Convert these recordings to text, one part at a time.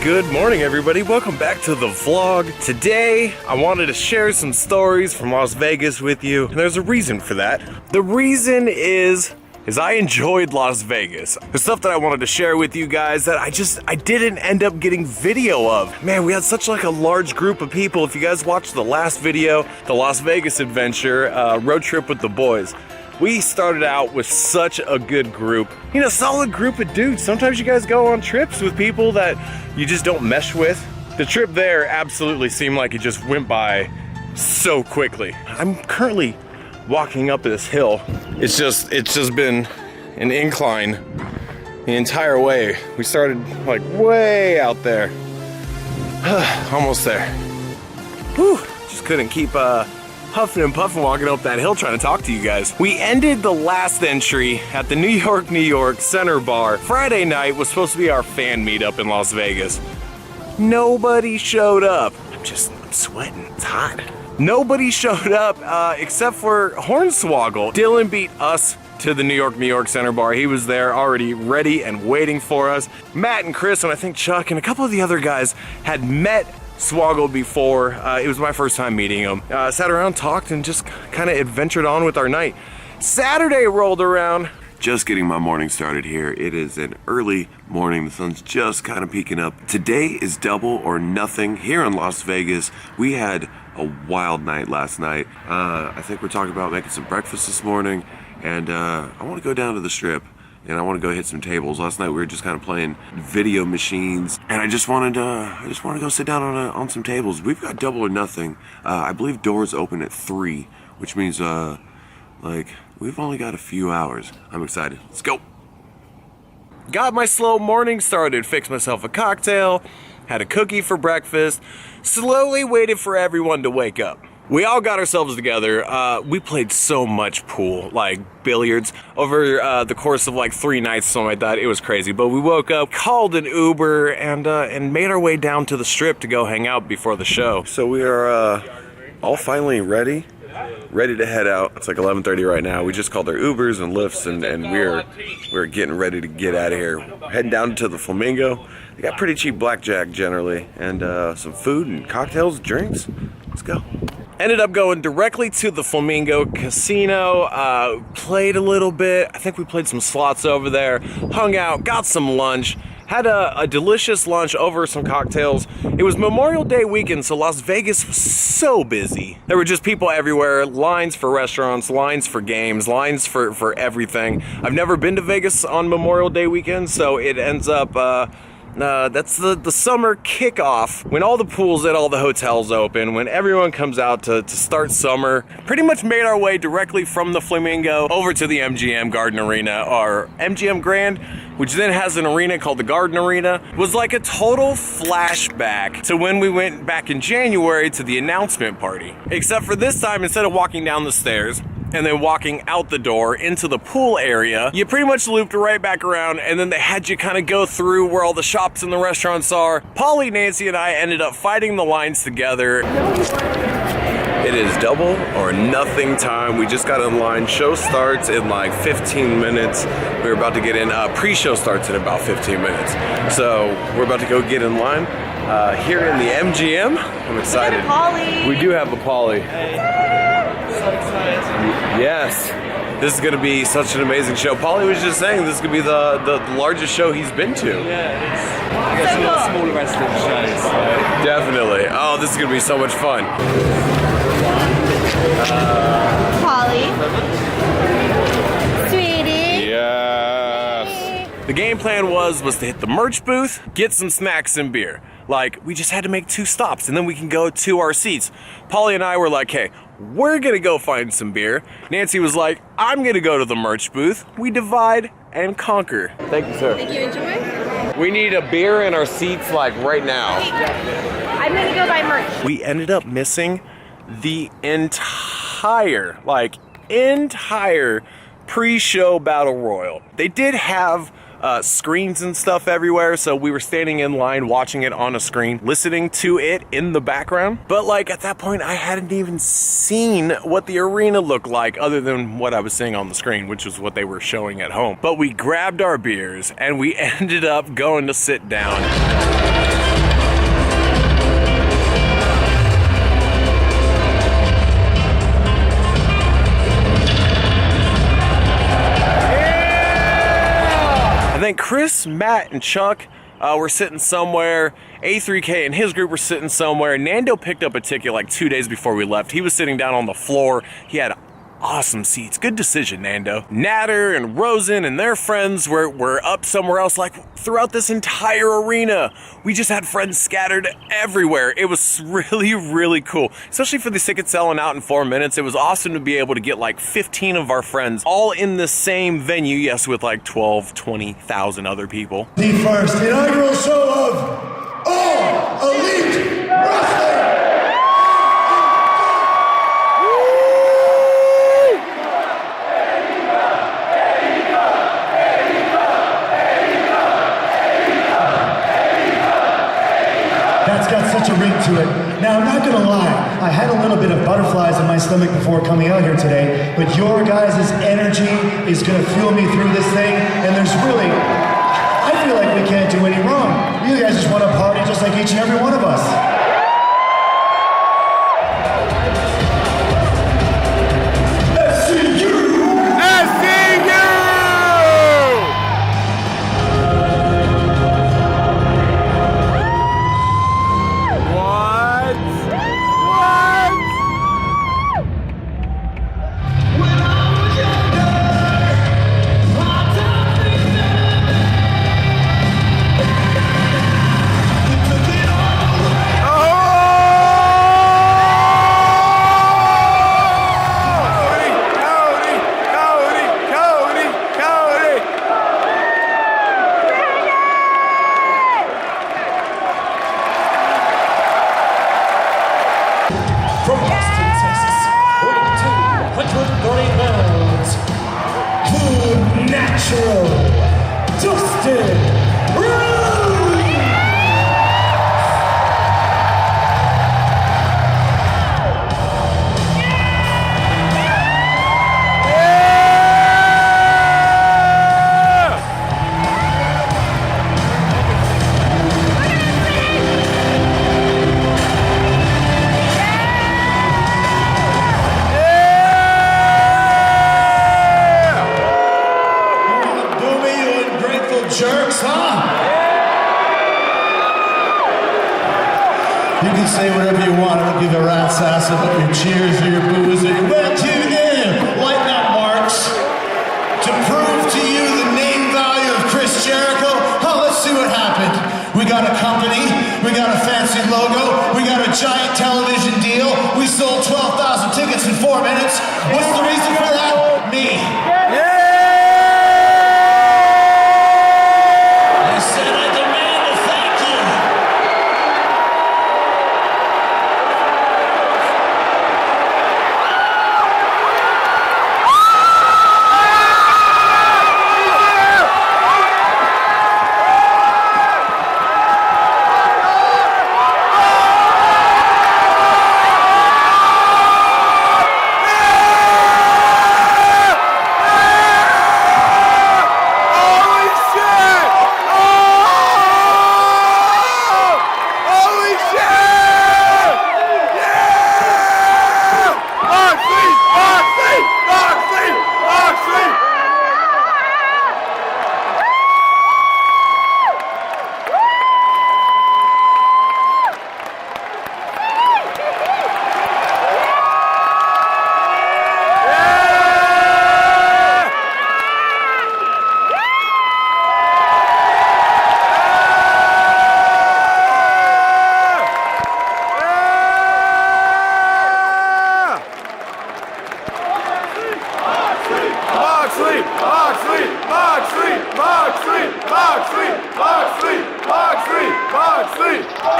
Good morning, everybody. Welcome back to the vlog. Today, I wanted to share some stories from Las Vegas with you, and there's a reason for that. The reason is I enjoyed Las Vegas. The stuff that I wanted to share with you guys that I didn't end up getting video of. Man, we had such like a large group of people. If you guys watched the last video, the Las Vegas adventure, road trip with the boys, we started out with such a good group. You know, solid group of dudes. Sometimes you guys go on trips with people that you just don't mesh with. The trip there absolutely seemed like it just went by so quickly. I'm currently walking up this hill. It's just been an incline the entire way. We started like way out there. Almost there. Whew, just couldn't keep huffing and puffing walking up that hill trying to talk to you guys. We ended the last entry at the New York Center Bar. Friday night was supposed to be our fan meetup in Las Vegas. Nobody showed up. I'm sweating, it's hot. Nobody showed up except for Hornswoggle. Dylan beat us to the New York Center Bar. He was there already ready and waiting for us. Matt and Chris and I think Chuck and a couple of the other guys had met Swoggle before. It was my first time meeting him. Sat around, talked, and just kind of adventured on with our night. Saturday rolled around. Just getting my morning started here. It is an early morning. The sun's just kind of peeking up. Today is double or nothing here in Las Vegas. We had a wild night last night. I think we're talking about making some breakfast this morning, and I want to go down to the Strip and I want to go hit some tables. Last night we were just kind of playing video machines, and I just wanted to go sit down on some tables. We've got double or nothing. I believe doors open at 3, which means like we've only got a few hours. I'm excited. Let's go. Got my slow morning started. Fixed myself a cocktail. Had a cookie for breakfast. Slowly waited for everyone to wake up. We all got ourselves together. We played so much pool, like billiards, over the course of like 3 nights, something like that. It was crazy. But we woke up, called an Uber, and made our way down to the Strip to go hang out before the show. So we are all finally ready to head out. It's like 11:30 right now. We just called our Ubers and Lyfts, and we're getting ready to get out of here. Heading down to the Flamingo. They got pretty cheap blackjack generally, and some food and cocktails, drinks. Let's go. Ended up going directly to the Flamingo Casino, played a little bit. I think we played some slots over there, hung out, got some lunch, had a delicious lunch over some cocktails. It was Memorial Day weekend, so Las Vegas was so busy. There were just people everywhere, lines for restaurants, lines for games, lines for everything. I've never been to Vegas on Memorial Day weekend, so it ends up, that's the summer kickoff, when all the pools at all the hotels open, when everyone comes out to start summer. Pretty much made our way directly from the Flamingo over to the MGM Garden Arena, or MGM Grand, which then has an arena called the Garden Arena. It was like a total flashback to when we went back in January to the announcement party. Except for this time, instead of walking down the stairs and then walking out the door into the pool area, you pretty much looped right back around, and then they had you kind of go through where all the shops and the restaurants are. Polly, Nancy, and I ended up fighting the lines together. It is double or nothing time. We just got in line. Show starts in like 15 minutes. We're about to get in. Pre-show starts in about 15 minutes. So we're about to go get in line here in the MGM. I'm excited. We do have a Polly. Yes, this is going to be such an amazing show. Polly was just saying this is going to be the largest show he's been to. Yeah, I guess a lot smaller resident shows. So. Definitely. Oh, this is going to be so much fun. Polly. Sweetie. Yes. The game plan was to hit the merch booth, get some snacks and beer. Like, we just had to make 2 stops, and then we can go to our seats. Polly and I were like, hey, we're gonna go find some beer. Nancy was like, I'm gonna go to the merch booth. We divide and conquer. Thank you, sir. Thank you, enjoy. We need a beer in our seats, like, right now. I'm gonna go buy merch. We ended up missing the entire pre-show battle royal. They did have screens and stuff everywhere, so we were standing in line watching it on a screen, listening to it in the background. But like at that point, I hadn't even seen what the arena looked like other than what I was seeing on the screen, which was what they were showing at home. But we grabbed our beers and we ended up going to sit down. think Chris, Matt, and Chuck were sitting somewhere. A3K and his group were sitting somewhere. Nando picked up a ticket like 2 days before we left. He was sitting down on the floor. He had awesome seats. Good decision, Nando. Natter and Rosen and their friends were up somewhere else. Like throughout this entire arena, we just had friends scattered everywhere. It was really, really cool, especially for the ticket selling out in 4 minutes. It was awesome to be able to get like 15 of our friends all in the same venue. Yes, with like 12, 20,000 other people. The first inaugural show of All Elite Wrestling. That's got such a ring to it. Now, I'm not gonna lie, I had a little bit of butterflies in my stomach before coming out here today, but your guys' energy is gonna fuel me through this thing, and there's really, I feel like we can't do any wrong. You guys just wanna party just like each and every one of us. From Austin, Texas, weighing 230 pounds, the natural Dustin Rhodes. Jerks, huh? You can say whatever you want. I don't give a rat's ass about your cheers or your boos or your well tuned in. Lighten up, marks. To prove to you the name value of Chris Jericho, let's see what happened. We got a company, we got a fancy logo, we got a giant television deal. We sold 12,000 tickets in 4 minutes. What's the reason for that? Me.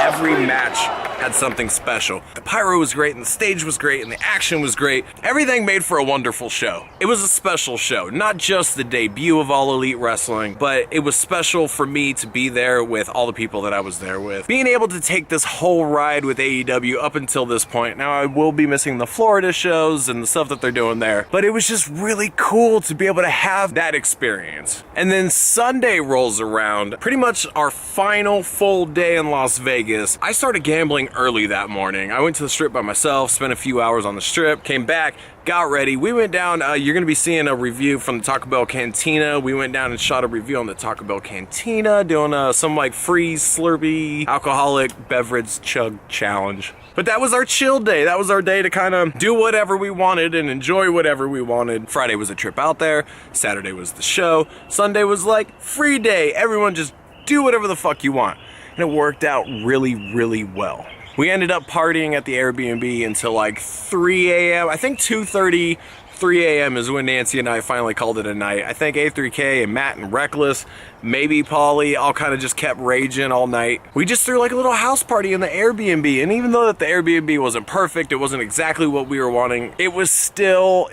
Every match had something special. The pyro was great, and the stage was great, and the action was great. Everything made for a wonderful show. It was a special show, not just the debut of All Elite Wrestling, but it was special for me to be there with all the people that I was there with. Being able to take this whole ride with AEW up until this point. Now, I will be missing the Florida shows and the stuff that they're doing there, but it was just really cool to be able to have that experience. And then Sunday rolls around, pretty much our final full day in Las Vegas. I started gambling leaving early that morning. I went to the strip by myself, spent a few hours on the strip, came back, got ready. We went down, you're gonna be seeing a review from the Taco Bell Cantina. We went down and shot a review on the Taco Bell Cantina, doing some like free Slurpee alcoholic beverage chug challenge. But that was our chill day. That was our day to kind of do whatever we wanted and enjoy whatever we wanted. Friday was a trip out there. Saturday was the show. Sunday was like free day. Everyone just do whatever the fuck you want. And it worked out really, really well. We ended up partying at the Airbnb until like 3 a.m. I think 2:30, 3 a.m. is when Nancy and I finally called it a night. I think A3K and Matt and Reckless, maybe Polly, all kind of just kept raging all night. We just threw like a little house party in the Airbnb, and even though that the Airbnb wasn't perfect, it wasn't exactly what we were wanting, it was still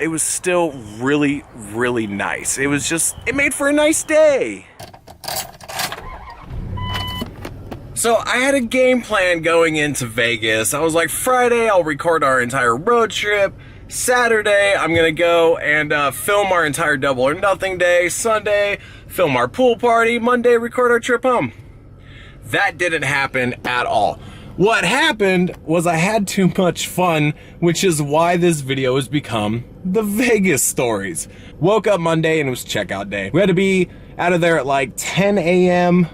really, really nice. It made for a nice day. So I had a game plan going into Vegas. I was like, Friday, I'll record our entire road trip. Saturday, I'm gonna go and film our entire Double or Nothing day. Sunday, film our pool party. Monday, record our trip home. That didn't happen at all. What happened was I had too much fun, which is why this video has become the Vegas stories. Woke up Monday and it was checkout day. We had to be out of there at like 10 a.m.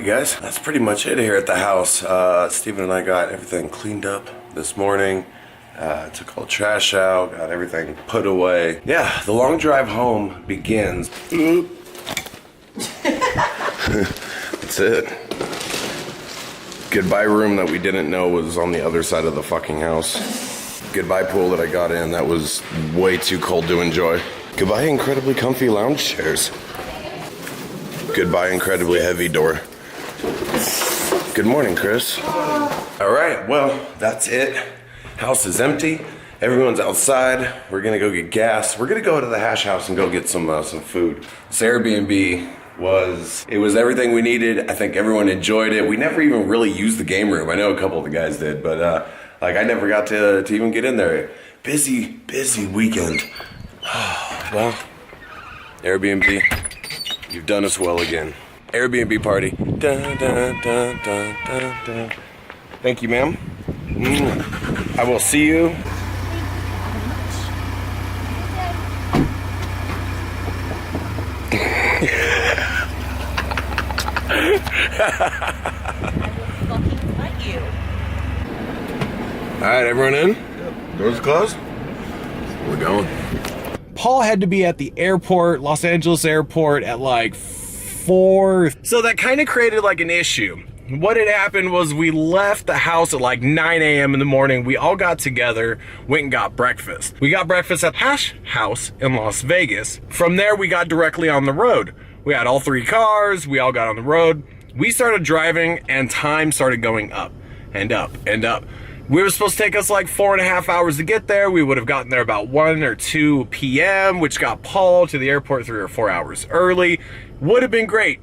Guys, that's pretty much it here at the house. Steven and I got everything cleaned up this morning. Took all the trash out, got everything put away. Yeah, the long drive home begins. That's it. Goodbye room that we didn't know was on the other side of the fucking house. Goodbye pool that I got in that was way too cold to enjoy. Goodbye incredibly comfy lounge chairs. Goodbye incredibly heavy door. Good morning, Chris. All right, well, that's it. House is empty. Everyone's outside. We're gonna go get gas. We're gonna go to the hash house and go get some food. This Airbnb was everything we needed. I think everyone enjoyed it. We never even really used the game room. I know a couple of the guys did, but like I never got to even get in there. Busy weekend. Well, Airbnb, you've done us well again. Airbnb party. Dun, dun, dun, dun, dun, dun. Thank you, ma'am. I will see you. All right, everyone in? Doors closed? We're going. Paul had to be at the airport, Los Angeles airport, at like 4. So that kind of created like an issue. What had happened was we left the house at like 9 a.m. in the morning. We all got together, went and got breakfast. We got breakfast at Hash House in Las Vegas. From there, we got directly on the road. We had all 3 cars. We all got on the road. We started driving and time started going up and up and up. We were supposed to take us like 4.5 hours to get there. We would have gotten there about 1 or 2 p.m., which got Paul to the airport 3 or 4 hours early. Would have been great.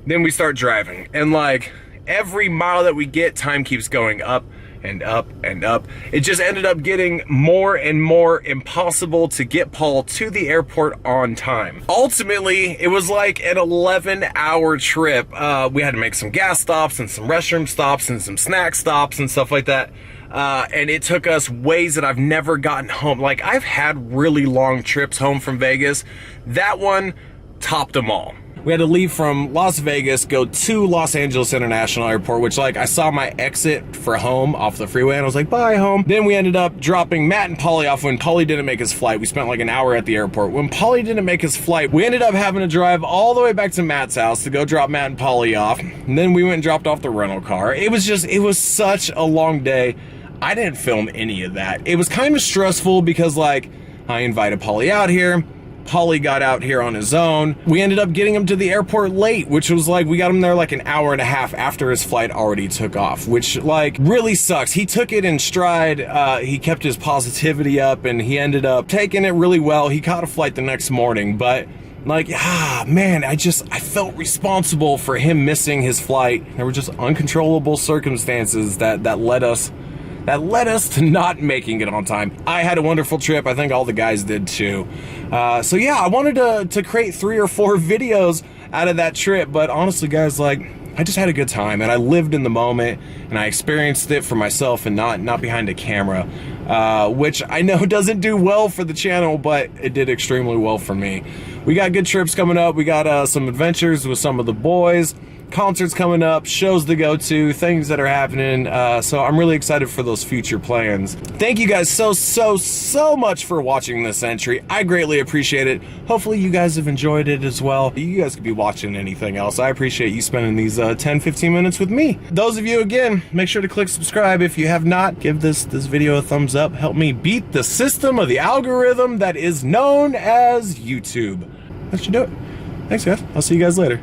Then we start driving, and like every mile that we get, time keeps going up and up and up. It just ended up getting more and more impossible to get Paul to the airport on time. Ultimately, it was like an 11-hour trip. We had to make some gas stops and some restroom stops and some snack stops and stuff like that. And it took us ways that I've never gotten home. Like, I've had really long trips home from Vegas. That one topped them all. We had to leave from Las Vegas, go to Los Angeles International Airport, which like I saw my exit for home off the freeway and I was like, bye home. Then we ended up dropping Matt and Polly off when Polly didn't make his flight. We spent like an hour at the airport. When Polly didn't make his flight, we ended up having to drive all the way back to Matt's house to go drop Matt and Polly off. And then we went and dropped off the rental car. It was such a long day. I didn't film any of that. It was kind of stressful because like I invited Polly out here. Paulie got out here on his own. We ended up getting him to the airport late, which was like, we got him there like an hour and a half after his flight already took off, which like really sucks. He took it in stride. He kept his positivity up and he ended up taking it really well. He caught a flight the next morning, but like, man, I felt responsible for him missing his flight. There were just uncontrollable circumstances that led us to not making it on time. I had a wonderful trip. I think all the guys did too. So yeah, I wanted to create 3 or 4 videos out of that trip, but honestly guys, like, I just had a good time and I lived in the moment and I experienced it for myself and not behind a camera, which I know doesn't do well for the channel, but it did extremely well for me. We got good trips coming up. We got some adventures with some of the boys, concerts coming up, shows to go to, things that are happening. So I'm really excited for those future plans. Thank you guys so much for watching this entry. I greatly appreciate it. Hopefully you guys have enjoyed it as well. You guys could be watching anything else. I appreciate you spending these 10-15 minutes with me. Those of you, again, make sure to click subscribe. If you have not, give this video a thumbs up. Help me beat the system of the algorithm that is known as YouTube. That should do it. Thanks guys. I'll see you guys later.